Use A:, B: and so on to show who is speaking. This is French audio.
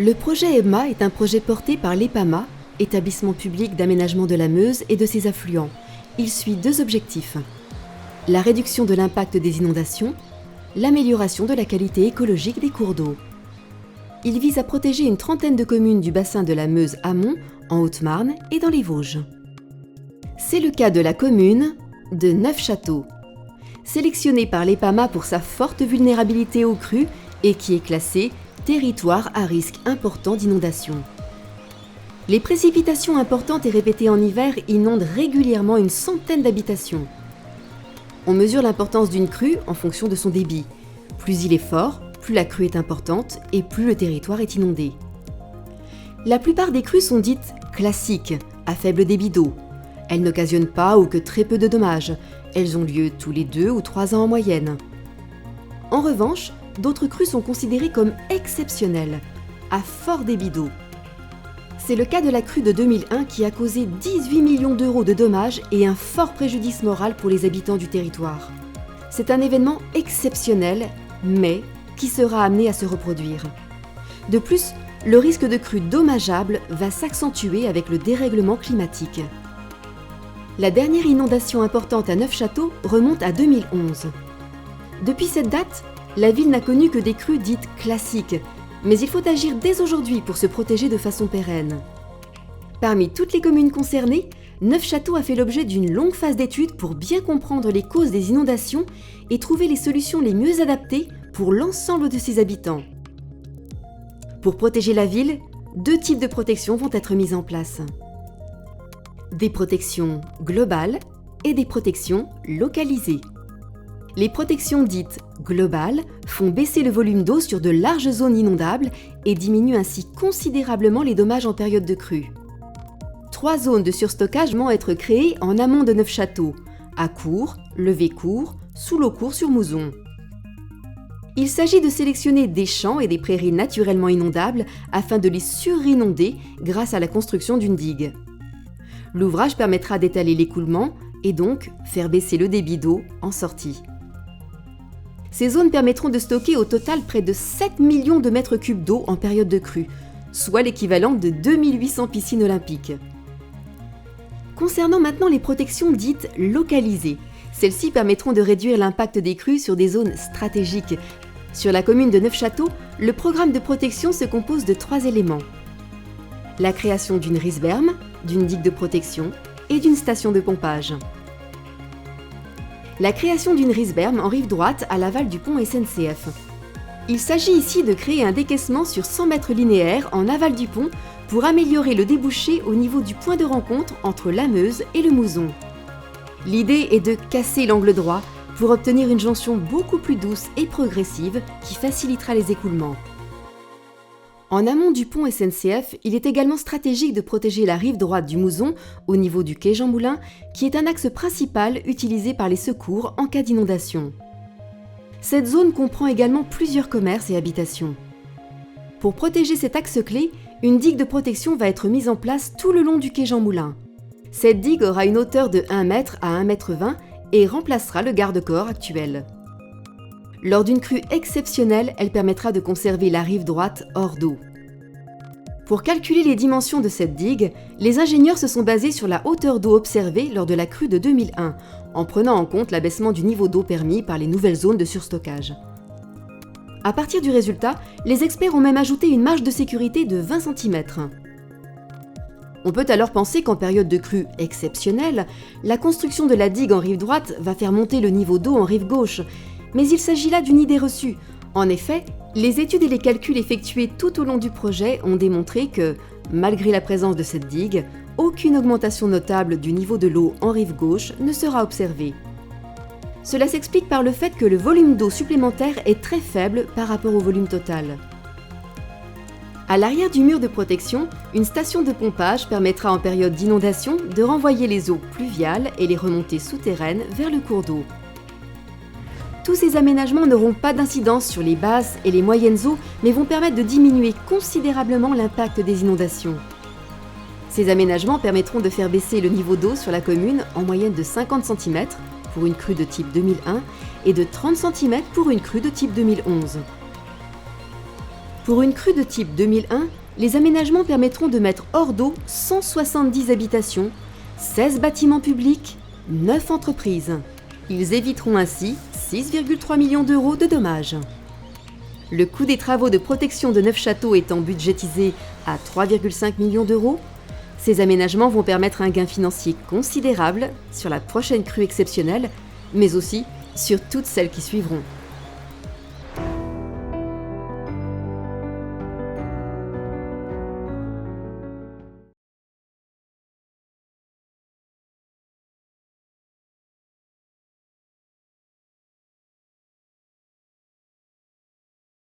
A: Le projet EMMA est un projet porté par l'EPAMA, établissement public d'aménagement de la Meuse et de ses affluents. Il suit deux objectifs: la réduction de l'impact des inondations, l'amélioration de la qualité écologique des cours d'eau. Il vise à protéger une trentaine de communes du bassin de la Meuse amont, en Haute-Marne et dans les Vosges. C'est le cas de la commune de Neufchâteau, sélectionnée par l'EPAMA pour sa forte vulnérabilité aux crues et qui est classée territoire à risque important d'inondation. Les précipitations importantes et répétées en hiver inondent régulièrement une centaine d'habitations. On mesure l'importance d'une crue en fonction de son débit. Plus il est fort, plus la crue est importante et plus le territoire est inondé. La plupart des crues sont dites classiques, à faible débit d'eau. Elles n'occasionnent pas ou que très peu de dommages. Elles ont lieu tous les 2 ou 3 ans en moyenne. En revanche, d'autres crues sont considérées comme exceptionnelles, à fort débit d'eau. C'est le cas de la crue de 2001 qui a causé 18 millions d'euros de dommages et un fort préjudice moral pour les habitants du territoire. C'est un événement exceptionnel, mais qui sera amené à se reproduire. De plus, le risque de crue dommageable va s'accentuer avec le dérèglement climatique. La dernière inondation importante à Neufchâteau remonte à 2011. Depuis cette date, la ville n'a connu que des crues dites classiques, mais il faut agir dès aujourd'hui pour se protéger de façon pérenne. Parmi toutes les communes concernées, Neufchâteau a fait l'objet d'une longue phase d'études pour bien comprendre les causes des inondations et trouver les solutions les mieux adaptées pour l'ensemble de ses habitants. Pour protéger la ville, 2 types de protections vont être mises en place. Des protections globales et des protections localisées. Les protections dites globales font baisser le volume d'eau sur de larges zones inondables et diminuent ainsi considérablement les dommages en période de crue. 3 zones de surstockage vont être créées en amont de Neufchâteau, à Cours, Levé-Cours, sous l'Eaucourt sur Mouzon. Il s'agit de sélectionner des champs et des prairies naturellement inondables afin de les surinonder grâce à la construction d'une digue. L'ouvrage permettra d'étaler l'écoulement et donc faire baisser le débit d'eau en sortie. Ces zones permettront de stocker au total près de 7 millions de mètres cubes d'eau en période de crue, soit l'équivalent de 2800 piscines olympiques. Concernant maintenant les protections dites localisées, celles-ci permettront de réduire l'impact des crues sur des zones stratégiques. Sur la commune de Neufchâteau, le programme de protection se compose de 3 éléments: la création d'une riz-berme, d'une digue de protection et d'une station de pompage. La création d'une riz-berme en rive droite à l'aval du pont SNCF. Il s'agit ici de créer un décaissement sur 100 mètres linéaires en aval du pont pour améliorer le débouché au niveau du point de rencontre entre la Meuse et le Mouzon. L'idée est de casser l'angle droit pour obtenir une jonction beaucoup plus douce et progressive qui facilitera les écoulements. En amont du pont SNCF, il est également stratégique de protéger la rive droite du Mouzon au niveau du quai Jean Moulin, qui est un axe principal utilisé par les secours en cas d'inondation. Cette zone comprend également plusieurs commerces et habitations. Pour protéger cet axe clé, une digue de protection va être mise en place tout le long du quai Jean Moulin. Cette digue aura une hauteur de 1 m à 1,20 m et remplacera le garde-corps actuel. Lors d'une crue exceptionnelle, elle permettra de conserver la rive droite hors d'eau. Pour calculer les dimensions de cette digue, les ingénieurs se sont basés sur la hauteur d'eau observée lors de la crue de 2001, en prenant en compte l'abaissement du niveau d'eau permis par les nouvelles zones de surstockage. À partir du résultat, les experts ont même ajouté une marge de sécurité de 20 cm. On peut alors penser qu'en période de crue exceptionnelle, la construction de la digue en rive droite va faire monter le niveau d'eau en rive gauche, mais il s'agit là d'une idée reçue. En effet, les études et les calculs effectués tout au long du projet ont démontré que, malgré la présence de cette digue, aucune augmentation notable du niveau de l'eau en rive gauche ne sera observée. Cela s'explique par le fait que le volume d'eau supplémentaire est très faible par rapport au volume total. À l'arrière du mur de protection, une station de pompage permettra en période d'inondation de renvoyer les eaux pluviales et les remontées souterraines vers le cours d'eau. Tous ces aménagements n'auront pas d'incidence sur les basses et les moyennes eaux, mais vont permettre de diminuer considérablement l'impact des inondations. Ces aménagements permettront de faire baisser le niveau d'eau sur la commune en moyenne de 50 cm pour une crue de type 2001 et de 30 cm pour une crue de type 2011. Pour une crue de type 2001, les aménagements permettront de mettre hors d'eau 170 habitations, 16 bâtiments publics, 9 entreprises. Ils éviteront ainsi 6,3 millions d'euros de dommages. Le coût des travaux de protection de Neufchâteau étant budgétisé à 3,5 millions d'euros, ces aménagements vont permettre un gain financier considérable sur la prochaine crue exceptionnelle, mais aussi sur toutes celles qui suivront.